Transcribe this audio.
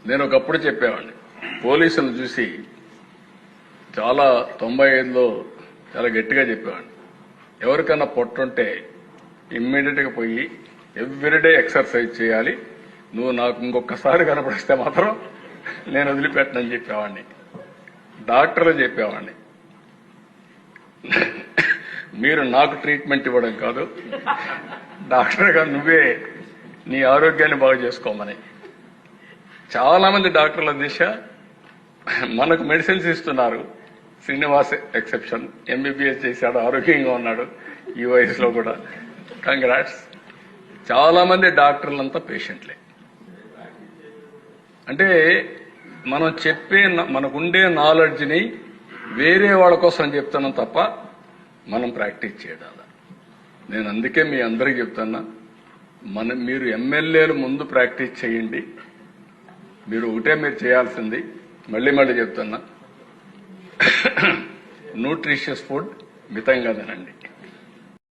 నేను ఒకప్పుడు చెప్పేవాడిని, పోలీసులను చూసి చాలా 95లో చాలా గట్టిగా చెప్పేవాడిని, ఎవరికన్నా పొట్టుంటే ఇమ్మీడియట్ గా పోయి ఎవ్రీడే ఎక్సర్సైజ్ చేయాలి, నువ్వు నాకు ఇంకొకసారి కనపడిస్తే మాత్రం నేను వదిలిపెట్టనని చెప్పేవాడిని. డాక్టర్లు చెప్పేవాడిని, మీరు నాకు ట్రీట్మెంట్ ఇవ్వడం కాదు, డాక్టర్గా నువ్వే నీ ఆరోగ్యాన్ని బాగు చేసుకోమని. చాలా మంది డాక్టర్ల దిశ మనకు మెడిసిన్స్ ఇస్తున్నారు. శ్రీనివాస్ ఎక్సెప్షన్, ఎంబీబీఎస్ చేశాడు, ఆరోగ్యంగా ఉన్నాడు ఈ వయసులో కూడా. కంగ్రాట్స్. చాలా మంది డాక్టర్లంతా పేషెంట్లే. అంటే మనం చెప్పే మనకుండే నాలెడ్జ్ని వేరే వాళ్ళ కోసం చెప్తున్నాం తప్ప మనం ప్రాక్టీస్ చేయడం. నేను అందుకే మీ అందరికీ చెప్తున్నా, మీరు ఎమ్మెల్యేలు ముందు ప్రాక్టీస్ చేయండి. మీరు మీరు చేయాల్సింది మళ్ళీ చెప్తున్నా, న్యూట్రిషియస్ ఫుడ్ మితంగా తినండి.